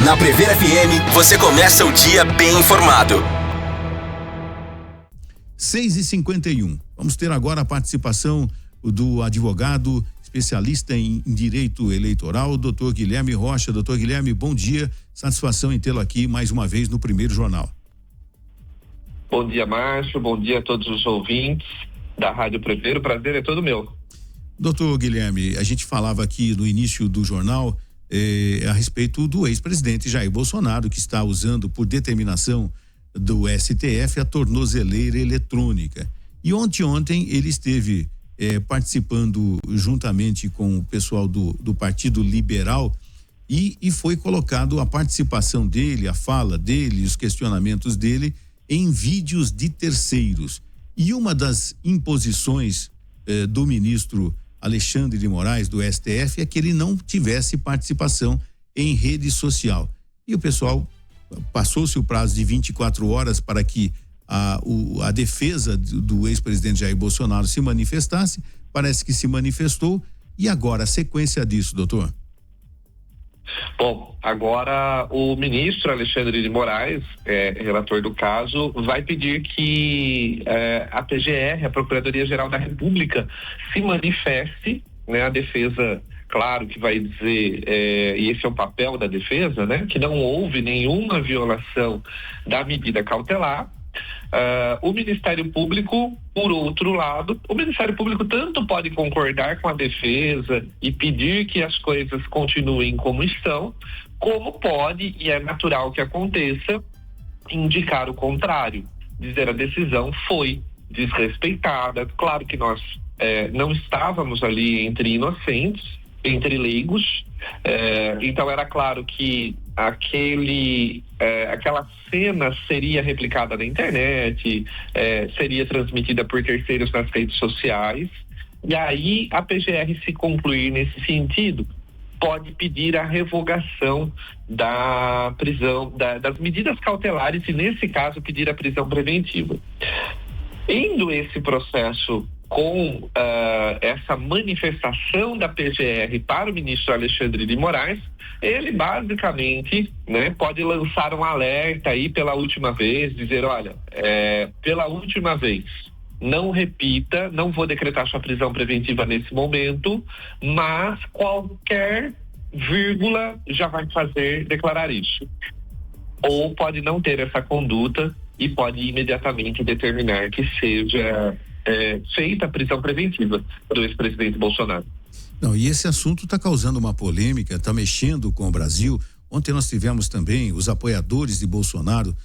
Na Prever FM, você começa o dia bem informado. 6h51. Vamos ter agora a participação do advogado especialista em direito eleitoral, Dr. Guilherme Rocha. Dr. Guilherme, bom dia. Satisfação em tê-lo aqui mais uma vez no Primeiro Jornal. Bom dia, Márcio. Bom dia a todos os ouvintes da Rádio Prever. O prazer é todo meu. Doutor Guilherme, a gente falava aqui no início do jornal a respeito do ex-presidente Jair Bolsonaro, que está usando por determinação do STF a tornozeleira eletrônica. E ontem ele esteve participando juntamente com o pessoal do Partido Liberal e foi colocado a participação dele, a fala dele, os questionamentos dele em vídeos de terceiros. E uma das imposições do ministro Alexandre de Moraes, do STF, é que ele não tivesse participação em rede social. E o pessoal passou-se o prazo de 24 horas para que a defesa do ex-presidente Jair Bolsonaro se manifestasse. Parece que se manifestou. E agora, a sequência disso, doutor? Bom, agora o ministro Alexandre de Moraes, relator do caso, vai pedir que a PGR, a Procuradoria-Geral da República, se manifeste, né? A defesa, claro que vai dizer, e esse é o papel da defesa, né? Que não houve nenhuma violação da medida cautelar. O Ministério Público, por outro lado, o Ministério Público tanto pode concordar com a defesa e pedir que as coisas continuem como estão, como pode, e é natural que aconteça, indicar o contrário, dizer a decisão foi desrespeitada. Claro que nós não estávamos ali entre inocentes, entre leigos, então era claro que aquela cena seria replicada na internet, seria transmitida por terceiros nas redes sociais, e aí a PGR, se concluir nesse sentido, pode pedir a revogação da prisão, das medidas cautelares e, nesse caso, pedir a prisão preventiva. Indo esse processo com essa manifestação da PGR para o ministro Alexandre de Moraes, ele basicamente, né, pode lançar um alerta aí pela última vez, dizer, olha, pela última vez, não repita, não vou decretar sua prisão preventiva nesse momento, mas qualquer vírgula já vai fazer declarar isso. Ou pode não ter essa conduta e pode imediatamente determinar que seja feita a prisão preventiva do ex-presidente Bolsonaro. Não, e esse assunto está causando uma polêmica, está mexendo com o Brasil. Ontem nós tivemos também os apoiadores de Bolsonaro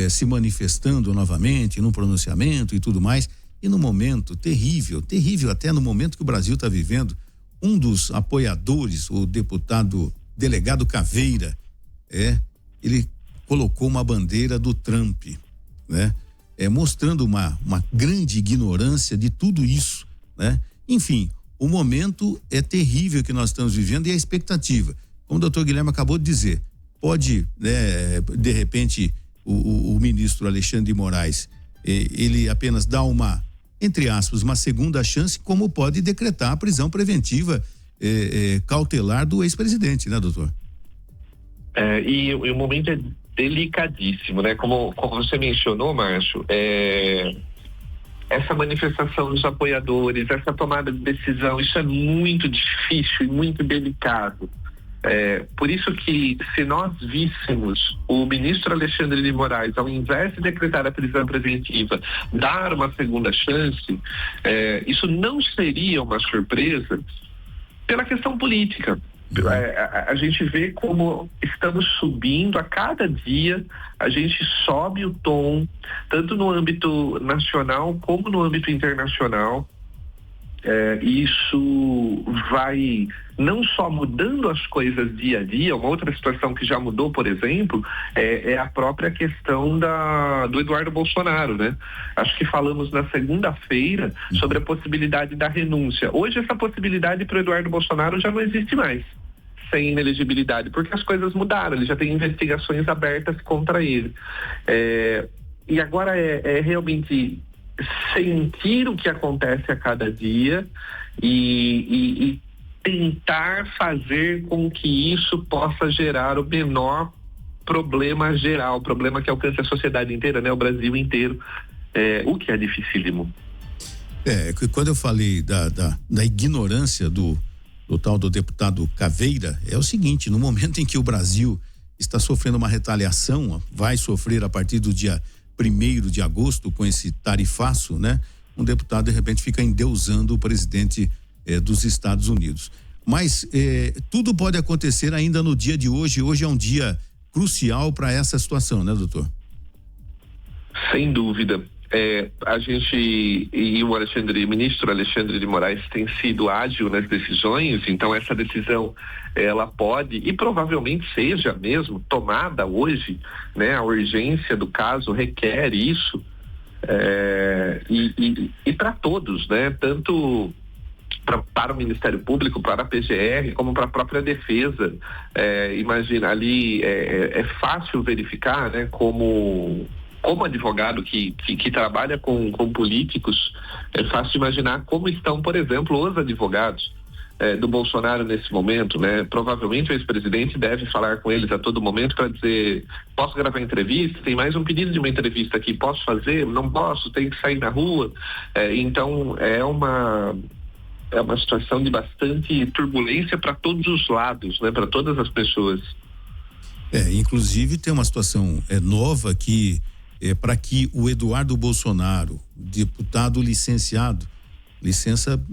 se manifestando novamente num pronunciamento e tudo mais. E no momento terrível até no momento que o Brasil está vivendo, um dos apoiadores, o delegado Caveira, ele colocou uma bandeira do Trump, né? Mostrando uma grande ignorância de tudo isso, né? Enfim, o momento é terrível que nós estamos vivendo e a expectativa, como o doutor Guilherme acabou de dizer, pode, né, de repente, o ministro Alexandre de Moraes, ele apenas dá uma, entre aspas, uma segunda chance, como pode decretar a prisão preventiva cautelar do ex-presidente, né, doutor? E o momento é delicadíssimo, né? Como você mencionou, Márcio, essa manifestação dos apoiadores, essa tomada de decisão, isso é muito difícil e muito delicado. Por isso que, se nós víssemos o ministro Alexandre de Moraes, ao invés de decretar a prisão preventiva, dar uma segunda chance, isso não seria uma surpresa pela questão política. A gente vê como estamos subindo a cada dia, a gente sobe o tom, tanto no âmbito nacional como no âmbito internacional. Isso vai não só mudando as coisas dia a dia. Uma outra situação que já mudou, por exemplo, é a própria questão do Eduardo Bolsonaro, né? Acho que falamos na segunda-feira sobre a possibilidade da renúncia. Hoje essa possibilidade para o Eduardo Bolsonaro já não existe mais, sem inelegibilidade, porque as coisas mudaram, ele já tem investigações abertas contra ele. E agora é realmente sentir o que acontece a cada dia e tentar fazer com que isso possa gerar o menor problema geral, problema que alcança a sociedade inteira, né? O Brasil inteiro, o que é dificílimo. Quando eu falei da ignorância do tal do deputado Caveira, é o seguinte: no momento em que o Brasil está sofrendo uma retaliação, vai sofrer a partir do dia 1º de agosto com esse tarifaço, né? Um deputado de repente fica endeusando o presidente dos Estados Unidos. Mas tudo pode acontecer ainda no dia de hoje. Hoje é um dia crucial para essa situação, né, doutor? Sem dúvida. A gente e o ministro Alexandre de Moraes tem sido ágil nas decisões, então essa decisão ela pode e provavelmente seja mesmo tomada hoje, né? A urgência do caso requer isso, e para todos, né? Tanto para o Ministério Público, para a PGR, como para a própria defesa. Imagina, ali é fácil verificar, né? Como advogado que trabalha com políticos, é fácil imaginar como estão, por exemplo, os advogados do Bolsonaro nesse momento, né? Provavelmente o ex-presidente deve falar com eles a todo momento para dizer: posso gravar entrevista? Tem mais um pedido de uma entrevista aqui, posso fazer? Não posso, tenho que sair na rua. Então é uma situação de bastante turbulência para todos os lados, né? Para todas as pessoas. Inclusive tem uma situação nova que para que o Eduardo Bolsonaro, deputado licenciado, licença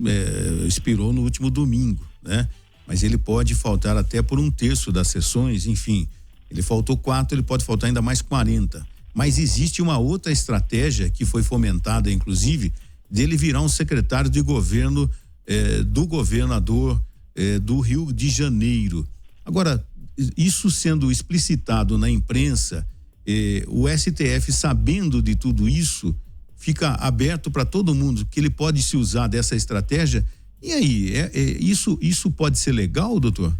expirou no último domingo, né? Mas ele pode faltar até por 1/3 das sessões, enfim, ele faltou 4, ele pode faltar ainda mais 40. Mas existe uma outra estratégia que foi fomentada, inclusive, dele virar um secretário de governo do governador do Rio de Janeiro. Agora, isso sendo explicitado na imprensa, o STF, sabendo de tudo isso, fica aberto para todo mundo que ele pode se usar dessa estratégia. E aí, isso pode ser legal, doutor?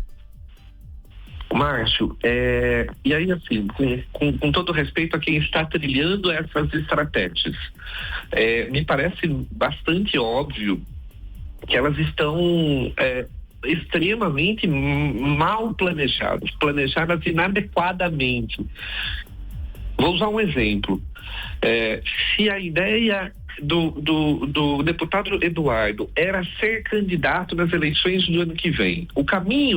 Márcio, e aí assim, com todo respeito a quem está trilhando essas estratégias, me parece bastante óbvio que elas estão extremamente mal planejadas inadequadamente. Vou usar um exemplo. Se a ideia do deputado Eduardo era ser candidato nas eleições do ano que vem,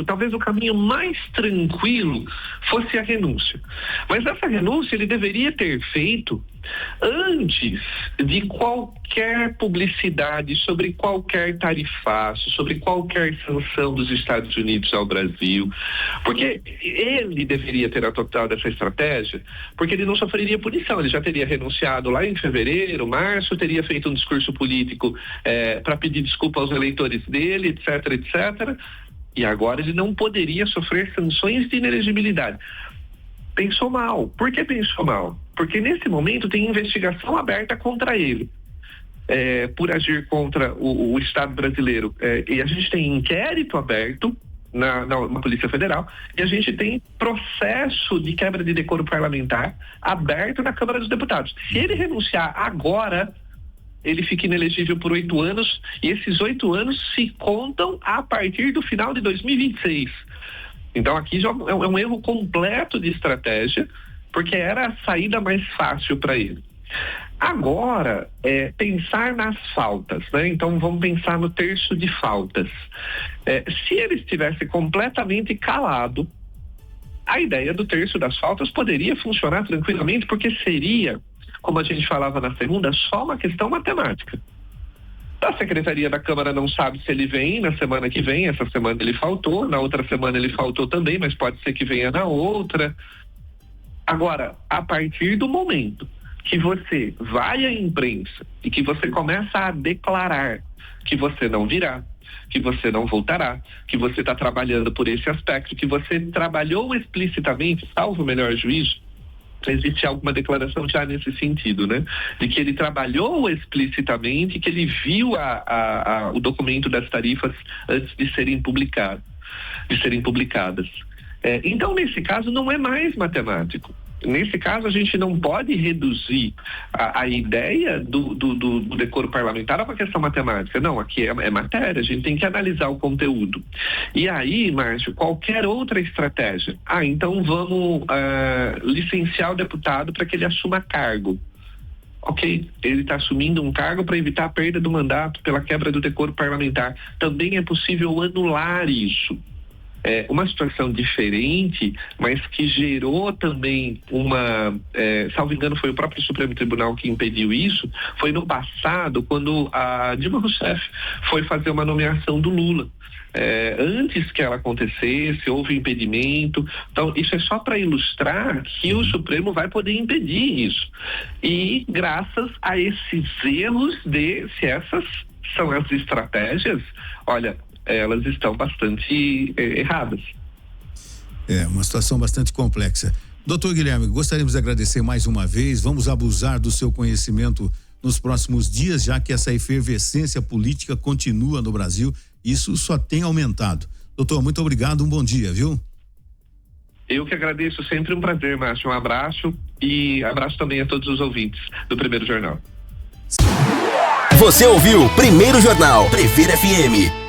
talvez o caminho mais tranquilo fosse a renúncia. Mas essa renúncia ele deveria ter feito antes de qualquer publicidade sobre qualquer tarifaço, sobre qualquer sanção dos Estados Unidos ao Brasil, porque ele deveria ter adotado essa estratégia, porque ele não sofreria punição, ele já teria renunciado lá em fevereiro, março, teria feito um discurso político para pedir desculpa aos eleitores dele, etc, e agora ele não poderia sofrer sanções de inelegibilidade. Pensou mal. Por que pensou mal? Porque nesse momento tem investigação aberta contra ele, por agir contra o Estado brasileiro. E a gente tem inquérito aberto na Polícia Federal e a gente tem processo de quebra de decoro parlamentar aberto na Câmara dos Deputados. Se ele renunciar agora, ele fica inelegível por 8 anos e esses 8 anos se contam a partir do final de 2026. Então aqui já é um erro completo de estratégia, porque era a saída mais fácil para ele. Agora, pensar nas faltas, né? Então vamos pensar no terço de faltas. Se ele estivesse completamente calado, a ideia do terço das faltas poderia funcionar tranquilamente, porque seria, como a gente falava na segunda, só uma questão matemática. A Secretaria da Câmara não sabe se ele vem na semana que vem, essa semana ele faltou, na outra semana ele faltou também, mas pode ser que venha na outra. Agora, a partir do momento que você vai à imprensa e que você começa a declarar que você não virá, que você não voltará, que você está trabalhando por esse aspecto, que você trabalhou explicitamente, salvo o melhor juízo, existe alguma declaração já nesse sentido, né? De que ele trabalhou explicitamente, que ele viu o documento das tarifas antes de serem publicadas. Então, nesse caso, não é mais matemático. nesse caso, a gente não pode reduzir a ideia do decoro parlamentar a uma questão matemática. Não, aqui é matéria, a gente tem que analisar o conteúdo. E aí, Márcio, qualquer outra estratégia. Então vamos licenciar o deputado para que ele assuma cargo. Ok, ele está assumindo um cargo para evitar a perda do mandato pela quebra do decoro parlamentar. Também é possível anular isso. Uma situação diferente, mas que gerou também salvo engano, foi o próprio Supremo Tribunal que impediu isso, foi no passado, quando a Dilma Rousseff foi fazer uma nomeação do Lula. Antes que ela acontecesse, houve impedimento. Então, isso é só para ilustrar que o Supremo vai poder impedir isso. E graças a esses erros se essas são as estratégias, olha, elas estão bastante erradas. Uma situação bastante complexa. Doutor Guilherme, gostaríamos de agradecer mais uma vez. Vamos abusar do seu conhecimento nos próximos dias, já que essa efervescência política continua no Brasil. Isso só tem aumentado. Doutor, muito obrigado, um bom dia, viu? Eu que agradeço, sempre um prazer, Márcio. Um abraço e abraço também a todos os ouvintes do Primeiro Jornal. Você ouviu Primeiro Jornal, Previr FM.